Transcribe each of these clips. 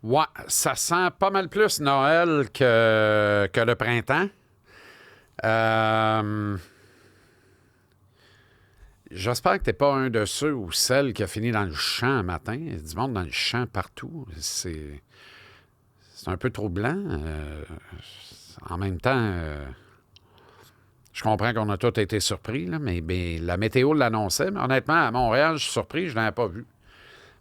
Ouais, ça sent pas mal plus Noël que le printemps. Euh, J'espère que t'es pas un de ceux ou celles qui a fini dans le champ un matin. Il y a du monde dans le champ partout. C'est un peu troublant. En même temps, je comprends qu'on a tous été surpris, là, mais la météo l'annonçait. Mais honnêtement, à Montréal, je suis surpris, je ne l'avais pas vu.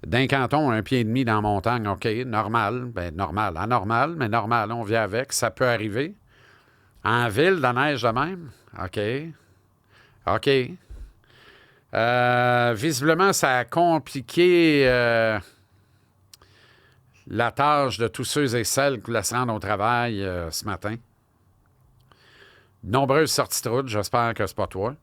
D'un canton, 1,5 pied dans la montagne, OK, normal. Ben, normal, anormal, mais normal, on vit avec, ça peut arriver. En ville, de la neige de même, OK. OK. Visiblement, ça a compliqué la tâche de tous ceux et celles qui voulaient se rendre au travail ce matin. De nombreuses sorties de route, j'espère que c'est pas toi.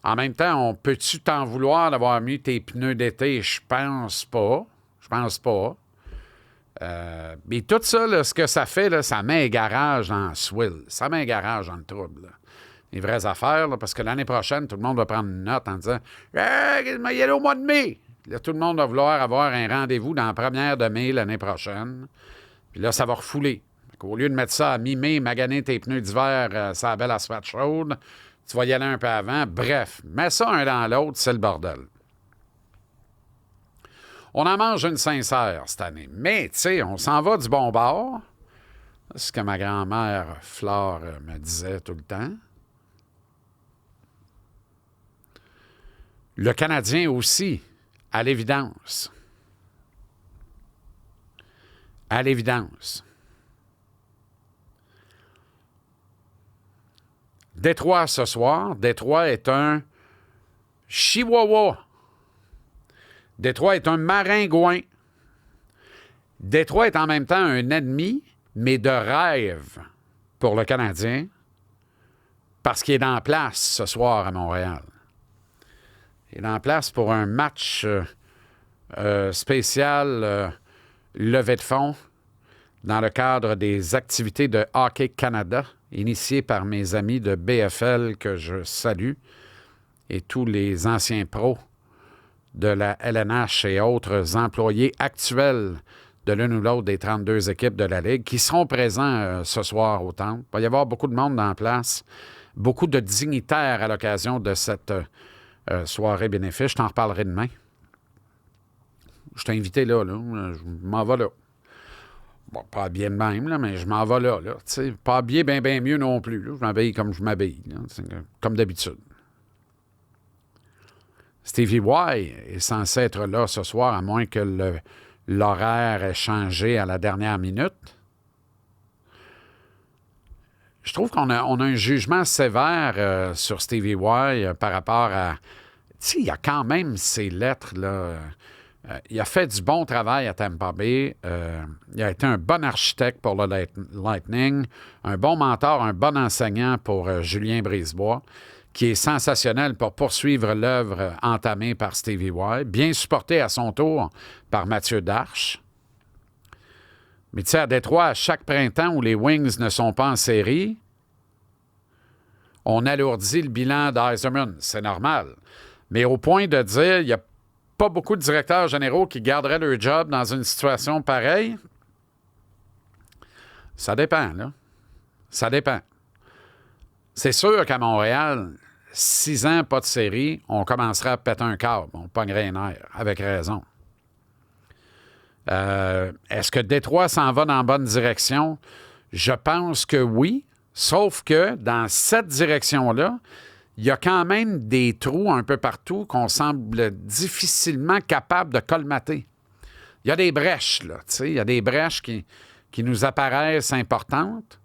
En même temps, on peut-tu t'en vouloir d'avoir mis tes pneus d'été? Je pense pas. Je pense pas. Mais tout ça, là, ce que ça fait, là, ça met un garage dans le swill. Ça met un garage dans le trouble. Là. Les vraies affaires, là, parce que l'année prochaine, tout le monde va prendre une note en disant hey, il y a au mois de mai. Là, tout le monde va vouloir avoir un rendez-vous dans la première de mai l'année prochaine. Puis là, ça va refouler. Au lieu de mettre ça à mi-mai, maganer tes pneus d'hiver, ça a belle asphalte chaude, tu vas y aller un peu avant. Bref, mets ça un dans l'autre, c'est le bordel. On en mange une sincère cette année. Mais, tu sais, on s'en va du bon bord. C'est ce que ma grand-mère Flore me disait tout le temps. Le Canadien aussi, à l'évidence. À l'évidence. Détroit ce soir. Détroit est un chihuahua. Détroit est un maringouin. Détroit est en même temps un ennemi, mais de rêve pour le Canadien, parce qu'il est en place ce soir à Montréal. Il est en place pour un match spécial levée de fonds dans le cadre des activités de Hockey Canada, initiées par mes amis de BFL que je salue, et tous les anciens pros de la LNH et autres employés actuels de l'une ou l'autre des 32 équipes de la Ligue qui seront présents ce soir au Temple. Il va y avoir beaucoup de monde en place, beaucoup de dignitaires à l'occasion de cette soirée bénéfice. Je t'en reparlerai demain. Je t'ai invité là. Je m'en vais là. Bon, pas habillé de même, là, mais je m'en vais là. Pas habillé bien mieux non plus. Là. Je m'habille comme je m'habille, là, comme d'habitude. Stevie Y est censé être là ce soir, à moins que l'horaire ait changé à la dernière minute. Je trouve qu'on a un jugement sévère sur Stevie Y par rapport à... Tu sais, il y a quand même ces lettres, là. Il a fait du bon travail à Tampa Bay. Il a été un bon architecte pour le Lightning, un bon mentor, un bon enseignant pour Julien Brisebois, qui est sensationnel pour poursuivre l'œuvre entamée par Stevie Y, bien supporté à son tour par Mathieu Darche. Mais tu sais, à Détroit, à chaque printemps où les Wings ne sont pas en série, on alourdit le bilan d'Yzerman. C'est normal. Mais au point de dire, il n'y a pas beaucoup de directeurs généraux qui garderaient leur job dans une situation pareille, ça dépend, là. Ça dépend. C'est sûr qu'à Montréal, 6 ans, pas de série, on commencerait à péter un câble. On pognerait un air, avec raison. Est-ce que Détroit s'en va dans la bonne direction? Je pense que oui, sauf que dans cette direction-là, il y a quand même des trous un peu partout qu'on semble difficilement capable de colmater. Il y a des brèches, là, tu sais, il y a des brèches qui nous apparaissent importantes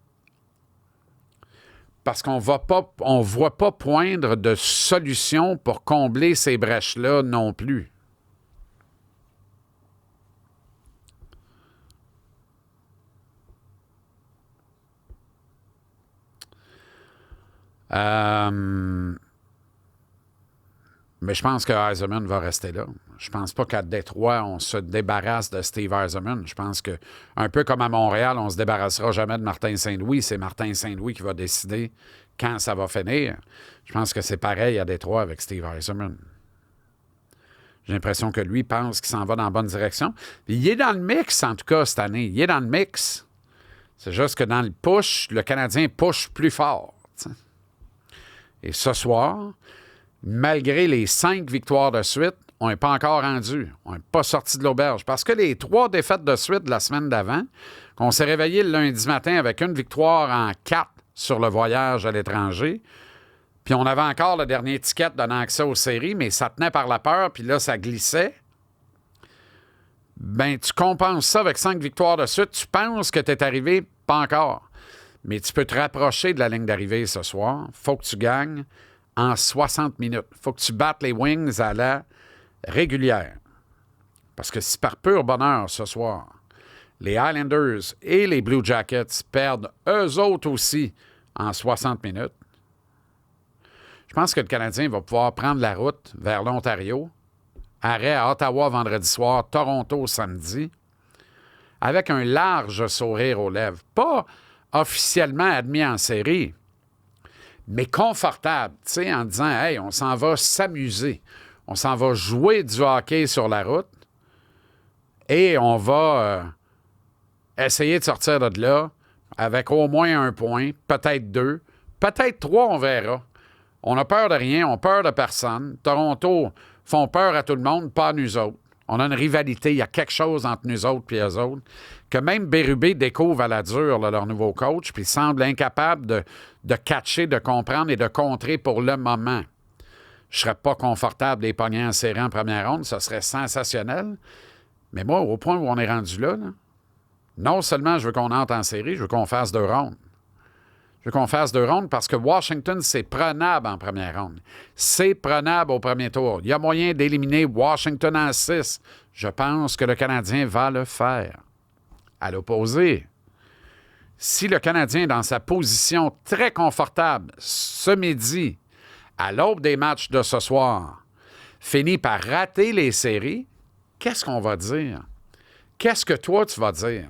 parce qu'on ne voit pas poindre de solution pour combler ces brèches-là non plus. Mais je pense que Yzerman va rester là. Je pense pas qu'à Détroit, on se débarrasse de Steve Yzerman. Je pense que, un peu comme à Montréal, on se débarrassera jamais de Martin Saint-Louis. C'est Martin Saint-Louis qui va décider quand ça va finir. Je pense que c'est pareil à Détroit avec Steve Yzerman. J'ai l'impression que lui pense qu'il s'en va dans la bonne direction. Puis il est dans le mix, en tout cas, cette année. Il est dans le mix. C'est juste que dans le push, le Canadien push plus fort. T'sais. Et ce soir, malgré les 5 victoires de suite, on n'est pas encore rendu. On n'est pas sorti de l'auberge. Parce que les 3 défaites de suite de la semaine d'avant, qu'on s'est réveillé le lundi matin avec une victoire en 4 sur le voyage à l'étranger, puis on avait encore le dernier ticket donnant accès aux séries, mais ça tenait par la peur, puis là, ça glissait. Ben, tu compenses ça avec 5 victoires de suite. Tu penses que tu es arrivé? Pas encore. Mais tu peux te rapprocher de la ligne d'arrivée ce soir. Faut que tu gagnes en 60 minutes. Faut que tu battes les Wings à la régulière. Parce que si par pur bonheur ce soir, les Islanders et les Blue Jackets perdent eux autres aussi en 60 minutes, je pense que le Canadien va pouvoir prendre la route vers l'Ontario, arrêt à Ottawa vendredi soir, Toronto samedi, avec un large sourire aux lèvres. Pas officiellement admis en série, mais confortable, tu sais, en disant « Hey, on s'en va s'amuser. On s'en va jouer du hockey sur la route et on va essayer de sortir de là avec au moins 1 point, peut-être 2, peut-être 3, on verra. On a peur de rien, on a peur de personne. Toronto font peur à tout le monde, pas à nous autres. On a une rivalité, il y a quelque chose entre nous autres et eux autres, que même Bérubé découvre à la dure, là, leur nouveau coach, puis il semble incapable de catcher, de comprendre et de contrer pour le moment. Je ne serais pas confortable de les pogner en série en première ronde, ça serait sensationnel. Mais moi, au point où on est rendu là, non seulement je veux qu'on entre en série, je veux qu'on fasse 2 rondes. Je veux qu'on fasse 2 rondes parce que Washington, c'est prenable en première ronde. C'est prenable au premier tour. Il y a moyen d'éliminer Washington en 6. Je pense que le Canadien va le faire. À l'opposé, si le Canadien est dans sa position très confortable ce midi, à l'aube des matchs de ce soir, finit par rater les séries, qu'est-ce qu'on va dire? Qu'est-ce que toi, tu vas dire?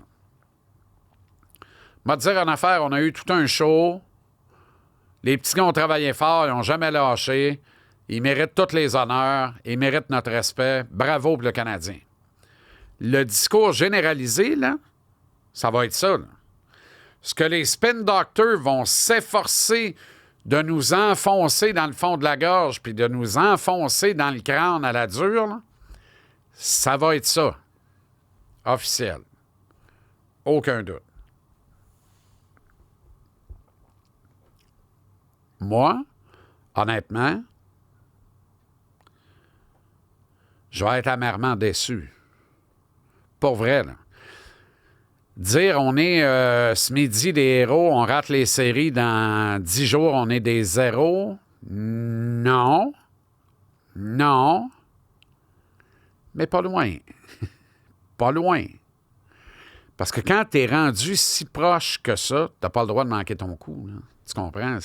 Je vais te dire en affaire, on a eu tout un show. Les petits gars ont travaillé fort, ils n'ont jamais lâché. Ils méritent tous les honneurs, ils méritent notre respect. Bravo pour le Canadien. Le discours généralisé, là, ça va être ça. Là. Ce que les spin doctors vont s'efforcer de nous enfoncer dans le fond de la gorge puis de nous enfoncer dans le crâne à la dure, là, ça va être ça. Officiel. Aucun doute. Moi, honnêtement, je vais être amèrement déçu. Pour vrai, là. Dire on est ce midi des héros, on rate les séries, dans 10 jours, on est des zéros. Non. Non. Mais pas loin. Pas loin. Parce que quand tu es rendu si proche que ça, tu n'as pas le droit de manquer ton coup. Là. Tu comprends?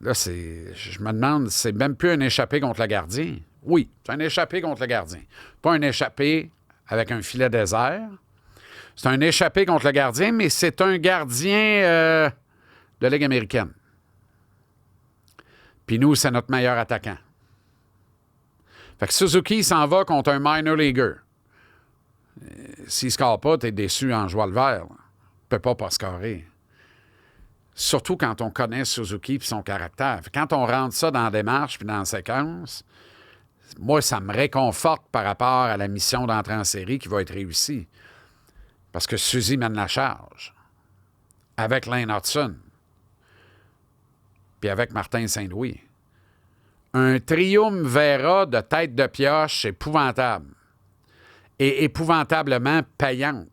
Là, je me demande, c'est même plus un échappé contre le gardien. Oui, c'est un échappé contre le gardien. Pas un échappé avec un filet désert. C'est un échappé contre le gardien, mais c'est un gardien de Ligue américaine. Puis nous, c'est notre meilleur attaquant. Fait que Suzuki s'en va contre un minor leaguer. S'il ne score pas, tu es déçu en jouant le vert. Il ne peut pas scorer. Surtout quand on connaît Suzuki et son caractère. Quand on rentre ça dans la démarche puis dans la séquence, moi, ça me réconforte par rapport à la mission d'entrée en série qui va être réussie. Parce que Suzy mène la charge. Avec Lane Hudson. Puis avec Martin Saint-Louis. Un triumvirat de tête de pioche épouvantable. Et épouvantablement payante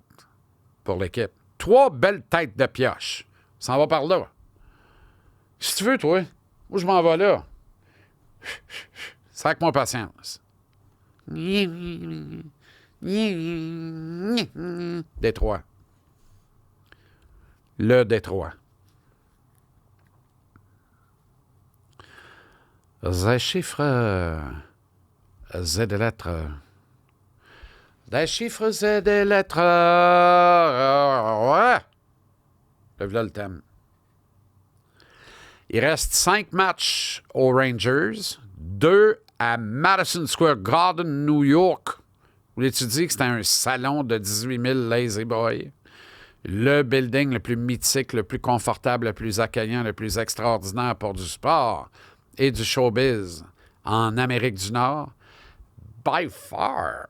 pour l'équipe. 3 belles têtes de pioche. Ça en va par là. Si tu veux, toi, où je m'en vais là? Sac-moi patience. Détroit. Le Détroit. Des chiffres Z de lettres. Des chiffres Z de lettres. Ouais. Là, le thème. Il reste 5 matchs aux Rangers, 2 à Madison Square Garden, New York. Voulais-tu dire que c'était un salon de 18 000 Lazy Boy? Le building le plus mythique, le plus confortable, le plus accueillant, le plus extraordinaire pour du sport et du showbiz en Amérique du Nord. By far.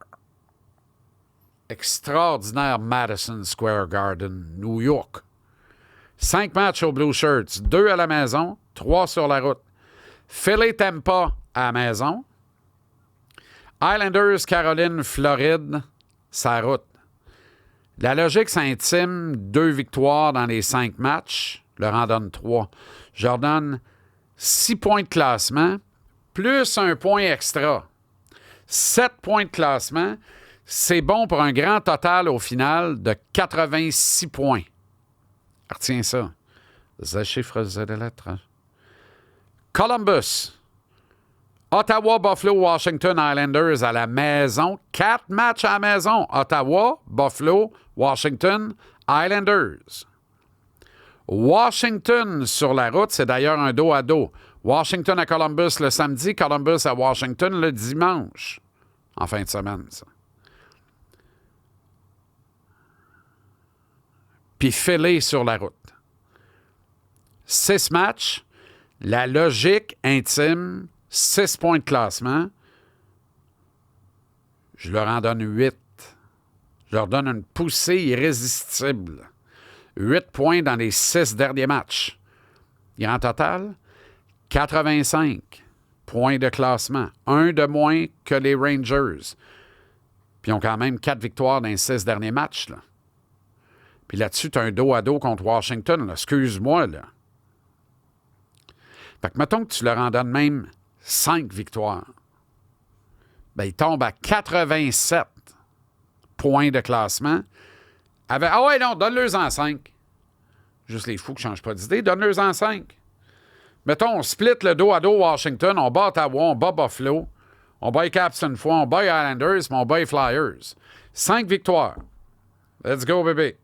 Extraordinaire Madison Square Garden, New York. 5 matchs aux Blue Shirts, 2 à la maison, 3 sur la route. Philly Tampa à la maison. Islanders, Caroline, Floride, sa route. La logique s'intime 2 victoires dans les 5 matchs. Je leur en donne 3. Je leur donne 6 points de classement, plus un point extra. 7 points de classement, c'est bon pour un grand total au final de 86 points. Retiens ça. The chiffres de lettres. Columbus. Ottawa, Buffalo, Washington, Islanders à la maison. 4 matchs à la maison. Ottawa, Buffalo, Washington, Islanders. Washington sur la route, c'est d'ailleurs un dos à dos. Washington à Columbus le samedi, Columbus à Washington le dimanche. En fin de semaine, ça. Puis Philly sur la route. 6 matchs. La logique intime, 6 points de classement. Je leur en donne 8. Je leur donne une poussée irrésistible. 8 points dans les 6 derniers matchs. Et en total, 85 points de classement. 1 de moins que les Rangers. Puis ils ont quand même 4 victoires dans les 6 derniers matchs. Là. Puis là-dessus, tu as un dos à dos contre Washington. Là. Excuse-moi, là. Fait que mettons que tu leur en donnes même 5 victoires. Bien, ils tombent à 87 points de classement. Ah ouais, non, donne-leur en 5. Juste les fous qui ne changent pas d'idée, donne-leur en 5. Mettons, on split le dos à dos Washington, on bat Ottawa, on bat Buffalo, on bat les Caps une fois, on bat les Islanders, puis on bat les Flyers. 5 victoires. Let's go, bébé.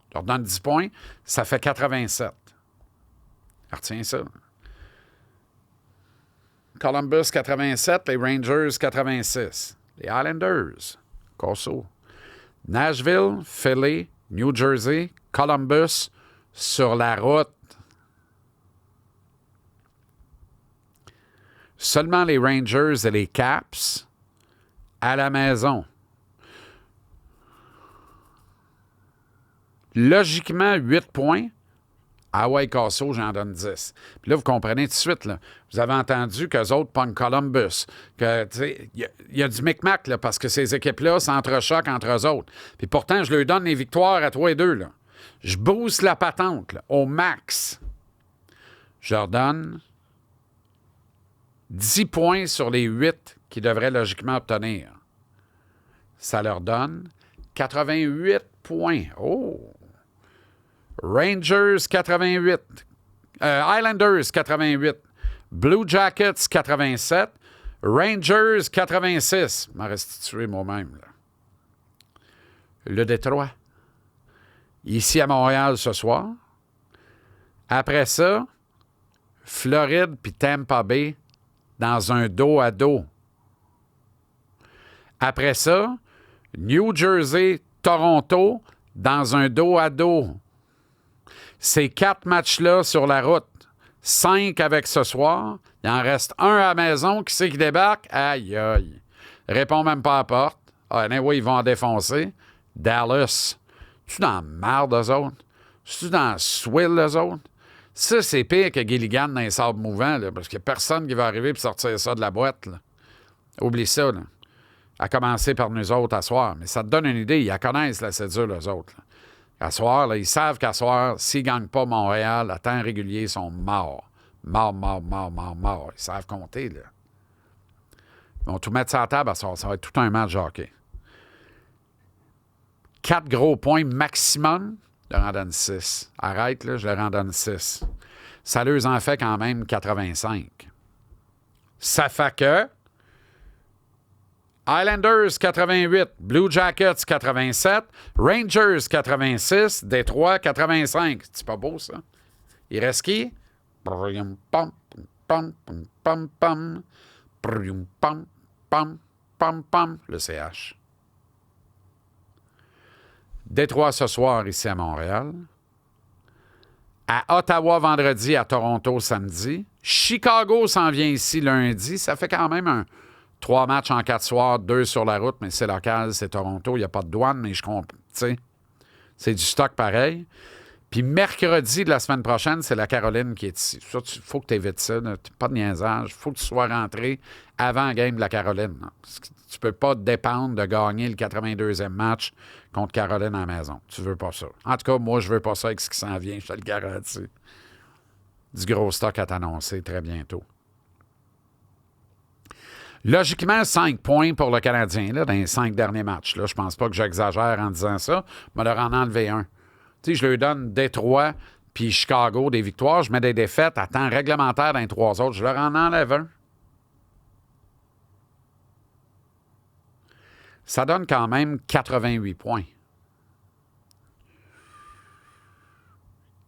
Je leur donne 10 points, ça fait 87. Retiens ça. Columbus, 87. Les Rangers, 86. Les Islanders, Corso. Nashville, Philly, New Jersey, Columbus, sur la route. Seulement les Rangers et les Caps à la maison. Logiquement, 8 points. Ah ouais, Casso, j'en donne 10. Puis là, vous comprenez tout de suite, là, vous avez entendu qu'eux autres pognent Columbus. Il y a du micmac, là, parce que ces équipes-là s'entrechoquent entre eux autres. Puis pourtant, je leur donne les victoires à 3 et 2. Là. Je booste la patente là, au max. Je leur donne 10 points sur les 8 qu'ils devraient logiquement obtenir. Ça leur donne 88 points. Oh! Rangers, 88. Islanders, 88. Blue Jackets, 87. Rangers, 86. Je m'en restitué moi-même. Là. Le Détroit. Ici à Montréal ce soir. Après ça, Floride puis Tampa Bay dans un dos à dos. Après ça, New Jersey, Toronto dans un dos à dos. Ces 4 matchs-là sur la route, 5 avec ce soir, il en reste un à la maison. Qui c'est qui débarque? Aïe, aïe. Réponds même pas à la porte. Ah, anyway, ils vont en défoncer. Dallas. Tu dans la merde, eux autres? Tu dans le swill, eux autres? Ça, c'est pire que Gilligan dans les sables mouvants, là, parce qu'il n'y a personne qui va arriver pour sortir ça de la boîte. Là. Oublie ça, là. À commencer par nous autres à soir. Mais ça te donne une idée. Ils la connaissent, la cédule, eux autres. Là. À soir, là, ils savent qu'à soir, s'ils ne gagnent pas Montréal, à temps régulier, ils sont morts. Morts. Ils savent compter, là. Ils vont tout mettre sur la table à soir. Ça va être tout un match de hockey. 4 gros points maximum, je leur en donne 6. Arrête, là, je leur en donne 6. Ça leur en fait quand même 85. Ça fait que Islanders 88, Blue Jackets 87, Rangers 86, Détroit 85. C'est pas beau, ça? Il reste qui? pam, pam, pam, pam, pam, pam, pam, pam, le CH. Détroit ce soir ici à Montréal. À Ottawa vendredi, à Toronto samedi. Chicago s'en vient ici lundi. Ça fait quand même 3 matchs en 4 soirs, 2 sur la route, mais c'est local, c'est Toronto. Il n'y a pas de douane, mais je comprends. Tu sais, c'est du stock pareil. Puis mercredi de la semaine prochaine, c'est la Caroline qui est ici. Ça, il faut que tu évites ça. Pas de niaisage. Il faut que tu sois rentré avant la game de la Caroline. Tu peux pas dépendre de gagner le 82e match contre Caroline à la maison. Tu veux pas ça. En tout cas, moi, je veux pas ça avec ce qui s'en vient, je te le garantis. Du gros stock à t'annoncer très bientôt. Logiquement, 5 points pour le Canadien là, dans les 5 derniers matchs. Là. Je pense pas que j'exagère en disant ça. Je vais leur en enlever un. Tu sais, je leur donne Détroit puis Chicago des victoires. Je mets des défaites à temps réglementaire dans les 3 autres. Je leur en enlève un. Ça donne quand même 88 points.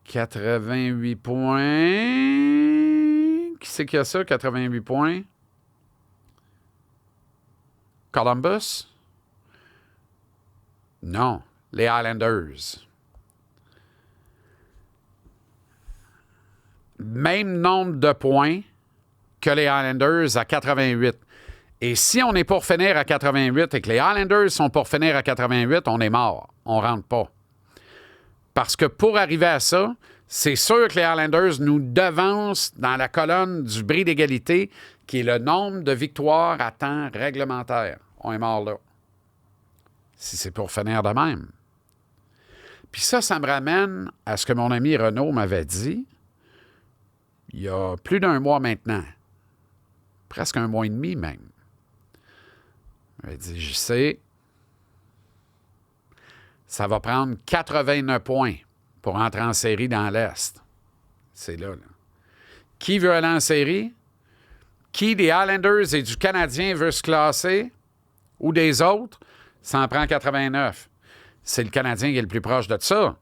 88 points. Qui c'est qui a ça, 88 points? Columbus? Non, les Islanders. Même nombre de points que les Islanders à 88. Et si on est pour finir à 88 et que les Islanders sont pour finir à 88, on est mort. On ne rentre pas. Parce que pour arriver à ça, c'est sûr que les Islanders nous devancent dans la colonne du bris d'égalité, qui est le nombre de victoires à temps réglementaire. On est mort là. Si c'est pour finir de même. Puis ça me ramène à ce que mon ami Renaud m'avait dit il y a plus d'1 mois maintenant. Presque 1 mois et demi même. Il m'a dit, je sais, ça va prendre 89 points pour entrer en série dans l'Est. C'est là. Qui veut aller en série? Qui des Islanders et du Canadien veut se classer? Ou des autres? Ça en prend 89. C'est le Canadien qui est le plus proche de ça.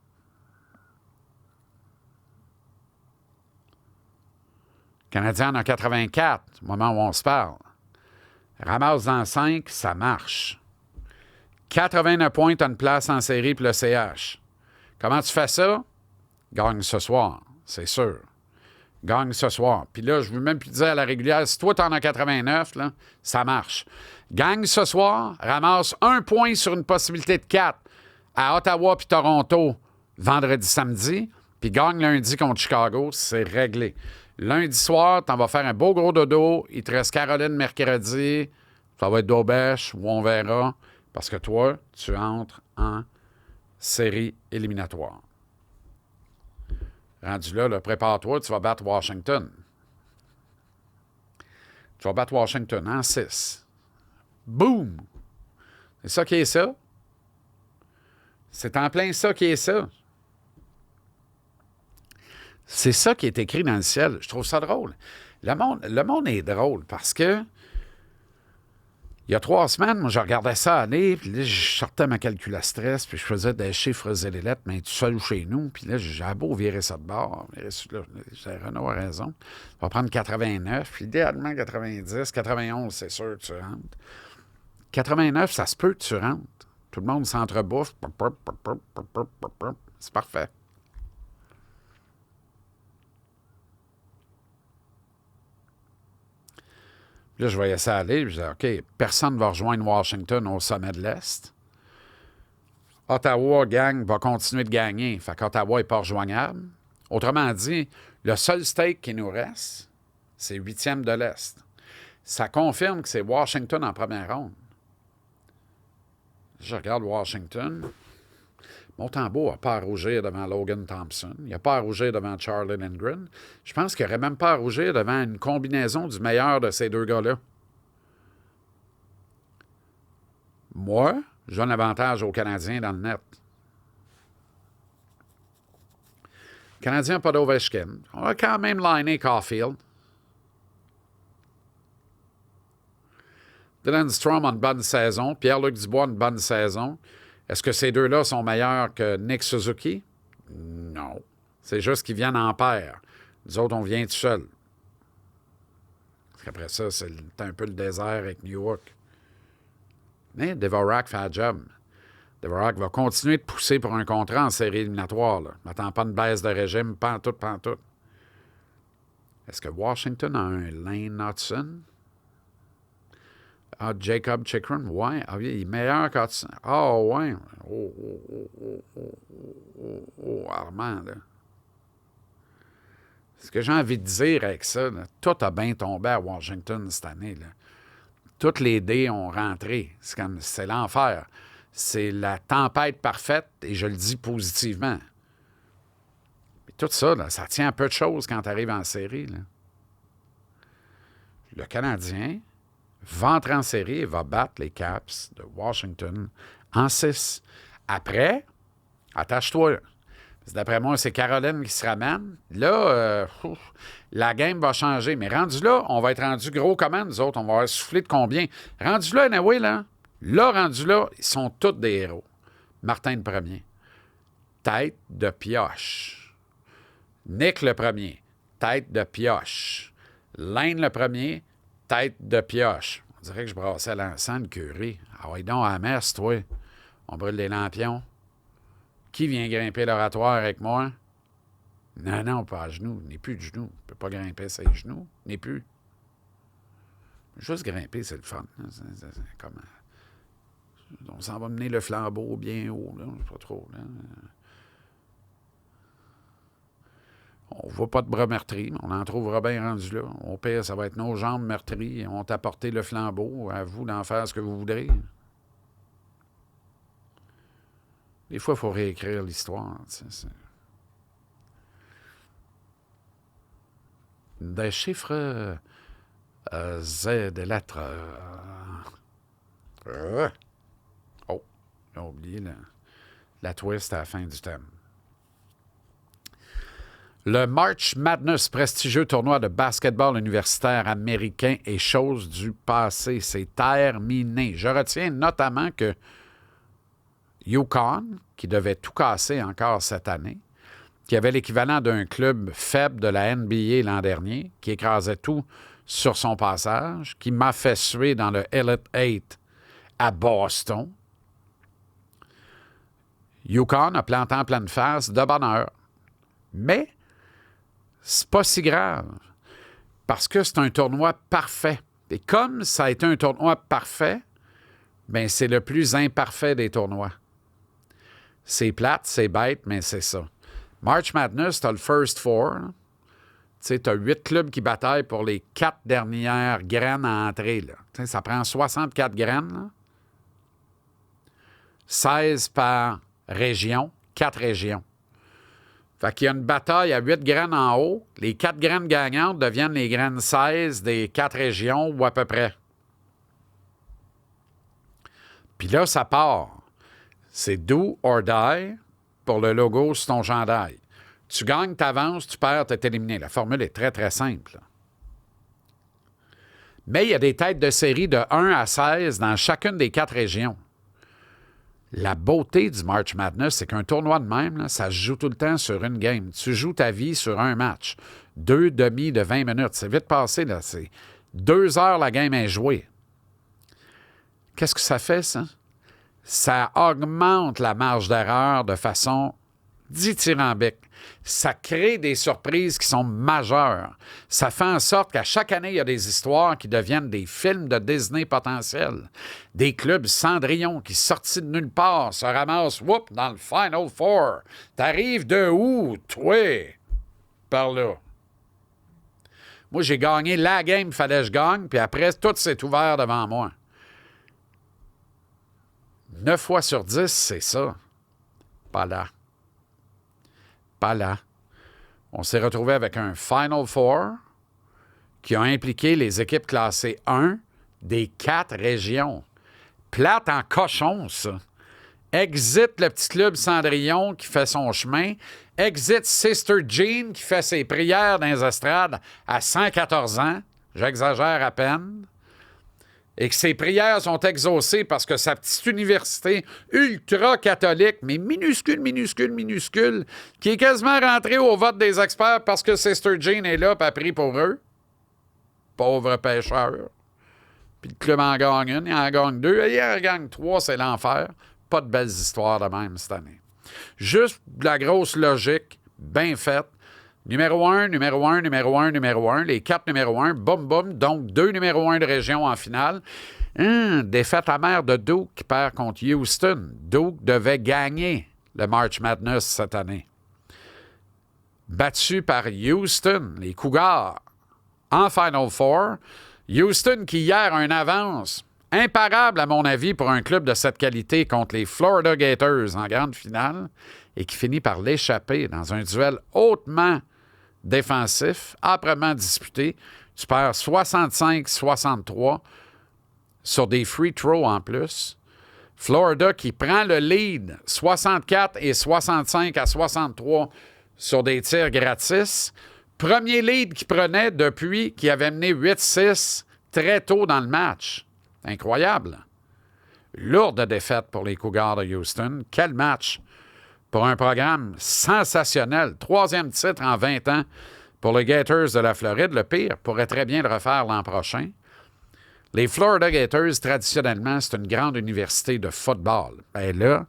Le Canadien en a 84, au moment où on se parle. Ramasse dans 5, ça marche. 89 points, tu as une place en série pour le CH. Comment tu fais ça? Gagne ce soir, c'est sûr. Gagne ce soir. Puis là, je ne veux même plus dire à la régulière, si toi, tu en as 89, là, ça marche. Gagne ce soir, ramasse 1 point sur une possibilité de 4 à Ottawa puis Toronto vendredi, samedi, puis gagne lundi contre Chicago, c'est réglé. Lundi soir, tu en vas faire un beau gros dodo. Il te reste Caroline mercredi. Ça va être d'Aubèche ou on verra. Parce que toi, tu entres en série éliminatoire. Rendu là, prépare-toi, tu vas battre Washington. Tu vas battre Washington en 6. Boum! C'est ça qui est ça. C'est en plein ça qui est ça. C'est ça qui est écrit dans le ciel. Je trouve ça drôle. Le monde est drôle parce que il y a 3 semaines, moi, je regardais ça aller, puis là, je sortais ma calculatrice, puis je faisais des chiffres et des lettres, mais tout seul chez nous, puis là, j'ai beau virer ça de bord. Renaud a raison. On va prendre 89, puis idéalement 90, 91, c'est sûr que tu rentres. 89, ça se peut que tu rentres. Tout le monde s'entrebouffe. C'est parfait. Là, je voyais ça aller. Je disais, OK, personne ne va rejoindre Washington au sommet de l'Est. Ottawa, va continuer de gagner. Fait qu'Ottawa n'est pas rejoignable. Autrement dit, le seul stake qui nous reste, c'est 8e de l'Est. Ça confirme que c'est Washington en première ronde. Je regarde Washington. Montembeault n'a pas à rougir devant Logan Thompson. Il n'a pas à rougir devant Charlie Lindgren. Je pense qu'il n'aurait même pas à rougir devant une combinaison du meilleur de ces 2 gars-là. Moi, je donne l'avantage aux Canadiens dans le net. Le Canadien n'a pas d'Ovechkin. On va quand même liner Caulfield. Dylan Strome a une bonne saison. Pierre-Luc Dubois a une bonne saison. Est-ce que ces 2-là sont meilleurs que Nick Suzuki? Non. C'est juste qu'ils viennent en paire. Nous autres, on vient tout seul. Parce qu'après ça, c'est un peu le désert avec New York. Mais Dvorak fait la job. Dvorak va continuer de pousser pour un contrat en série éliminatoire. Là. N'attends pas une baisse de régime, pantoute. Est-ce que Washington a un Lane Hudson? Ah, Jacob Chikrin, ouais. Ah, oui, il est meilleur qu'Hudson. Ah, ouais. Armand, là. Ce que j'ai envie de dire avec ça, là, tout a bien tombé à Washington cette année. Là. Toutes les dés ont rentré. C'est l'enfer. C'est la tempête parfaite, et je le dis positivement. Mais tout ça, là, ça tient un peu de choses quand tu arrives en série. Là. Le Canadien va entrer en série et va battre les Caps de Washington en 6. Après, attache-toi. D'après moi, c'est Caroline qui se ramène. Là, la game va changer. Mais rendu là, on va être rendu gros comment, nous autres? On va avoir soufflé de combien? Rendu là, anyway, là, rendu là, ils sont tous des héros. Martin le premier. Tête de pioche. Nick le premier. Tête de pioche. Lane le premier. Tête de pioche. On dirait que je brassais l'encens, le curé. Ah ouais, donc à la messe, toi. On brûle des lampions. Qui vient grimper l'oratoire avec moi? Non, pas à genoux. N'est plus de genoux. On ne peut pas grimper ses genoux. N'est plus. Juste grimper, c'est le fun. C'est comme... On s'en va mener le flambeau bien haut. Là. Pas trop. Là. On ne voit pas de bras meurtris, mais on en trouvera bien rendu là. Au pire, ça va être nos jambes meurtries et on t'a apporté le flambeau. À vous d'en faire ce que vous voudrez. Des fois, il faut réécrire l'histoire. Des chiffres Z, des lettres. Oh, j'ai oublié la twist à la fin du thème. Le March Madness, prestigieux tournoi de basketball universitaire américain, est chose du passé. C'est terminé. Je retiens notamment que UConn, qui devait tout casser encore cette année, qui avait l'équivalent d'un club faible de la NBA l'an dernier, qui écrasait tout sur son passage, qui m'a fait suer dans le Elite 8 à Boston. UConn a planté en pleine face de bonne heure. Mais c'est pas si grave, parce que c'est un tournoi parfait. Et comme ça a été un tournoi parfait, bien, c'est le plus imparfait des tournois. C'est plate, c'est bête, mais c'est ça. March Madness, t'as le First Four. Tu sais, t'as 8 clubs qui bataillent pour les 4 dernières graines à entrer. Là. Ça prend 64 graines. Là. 16 par région, 4 régions. Fait qu'il y a une bataille à 8 graines en haut. Les 4 graines gagnantes deviennent les graines 16 des 4 régions ou à peu près. Puis là, ça part. C'est do or die pour le logo sur ton chandail. Tu gagnes, tu avances, tu perds, tu es éliminé. La formule est très, très simple. Mais il y a des têtes de série de 1 à 16 dans chacune des 4 régions. La beauté du March Madness, c'est qu'un tournoi de même, là, ça se joue tout le temps sur une game. Tu joues ta vie sur un match. 2 demi de 20 minutes. C'est vite passé, là. C'est 2 heures, la game est jouée. Qu'est-ce que ça fait, ça? Ça augmente la marge d'erreur de façon dithyrambique. Ça crée des surprises qui sont majeures. Ça fait en sorte qu'à chaque année, il y a des histoires qui deviennent des films de Disney potentiels. Des clubs Cendrillon qui, sortis de nulle part, se ramassent, dans le Final Four. T'arrives de où, toi? Par là. Moi, j'ai gagné la game, fallait que je gagne, puis après, tout s'est ouvert devant moi. 9 fois sur 10, c'est ça. Pas là. Pas là. On s'est retrouvé avec un Final Four qui a impliqué les équipes classées 1 des 4 régions. Plate en cochon, ça. Exit le petit club Cendrillon qui fait son chemin. Exit Sister Jean qui fait ses prières dans les estrades à 114 ans. J'exagère à peine. Et que ses prières sont exaucées parce que sa petite université ultra-catholique, mais minuscule, qui est quasiment rentrée au vote des experts parce que Sister Jean est là et a pris pour eux. pauvre pêcheur. Puis le club en gagne une, il en gagne deux, et il en gagne trois, c'est l'enfer. Pas de belles histoires de même cette année. Juste de la grosse logique, bien faite. Numéro 1, numéro 1, numéro 1, numéro 1. Les 4 numéro 1, boum, boum. Donc, 2 numéro 1 de région en finale. Défaite amère de Duke qui perd contre Houston. Duke devait gagner le March Madness cette année. Battu par Houston, les Cougars, en Final Four. Houston qui, hier, a une avance imparable, à mon avis, pour un club de cette qualité contre les Florida Gators en grande finale et qui finit par l'échapper dans un duel hautement défensif, âprement disputé. Tu perds 65-63 sur des free throws en plus. Florida qui prend le lead 64 et 65-63 sur des tirs gratis. Premier lead qu'il prenait depuis qu'il avait mené 8-6 très tôt dans le match. Incroyable. Lourde défaite pour les Cougars de Houston. Quel match pour un programme sensationnel. 3e titre en 20 ans pour les Gators de la Floride. Le pire pourrait très bien le refaire l'an prochain. Les Florida Gators, traditionnellement, c'est une grande université de football. Bien là,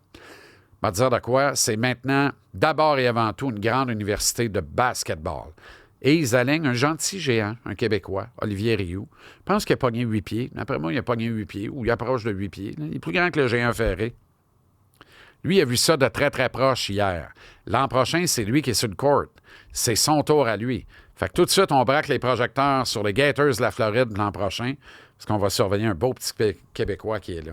on va dire de quoi, c'est maintenant, d'abord et avant tout, une grande université de basketball. Et ils alignent un gentil géant, un Québécois, Olivier Rioux. Je pense qu'il a pogné 8 pieds. D'après moi, il a pogné 8 pieds, ou il approche de 8 pieds. Il est plus grand que le géant Ferré. Lui, il a vu ça de très, très proche hier. L'an prochain, c'est lui qui est sur le court. C'est son tour à lui. Fait que tout de suite, on braque les projecteurs sur les Gators de la Floride l'an prochain, parce qu'on va surveiller un beau petit Québécois qui est là.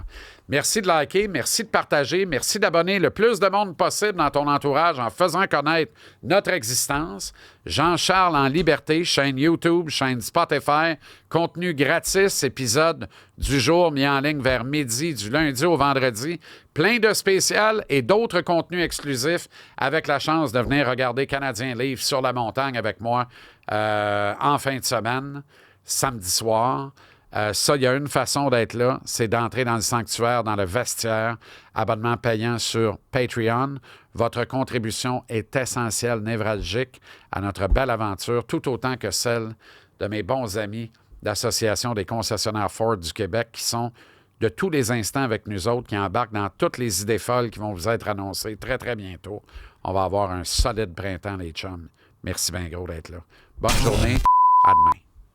Merci de liker, merci de partager, merci d'abonner le plus de monde possible dans ton entourage en faisant connaître notre existence. Jean-Charles en liberté, chaîne YouTube, chaîne Spotify, contenu gratis, épisode du jour mis en ligne vers midi, du lundi au vendredi. Plein de spéciales et d'autres contenus exclusifs avec la chance de venir regarder Canadien Livre sur la montagne avec moi en fin de semaine, samedi soir. Ça, il y a une façon d'être là, c'est d'entrer dans le sanctuaire, dans le vestiaire, abonnement payant sur Patreon. Votre contribution est essentielle, névralgique à notre belle aventure, tout autant que celle de mes bons amis d'Association des concessionnaires Ford du Québec qui sont de tous les instants avec nous autres, qui embarquent dans toutes les idées folles qui vont vous être annoncées très, très bientôt. On va avoir un solide printemps, les chums. Merci bien gros d'être là. Bonne journée. À demain.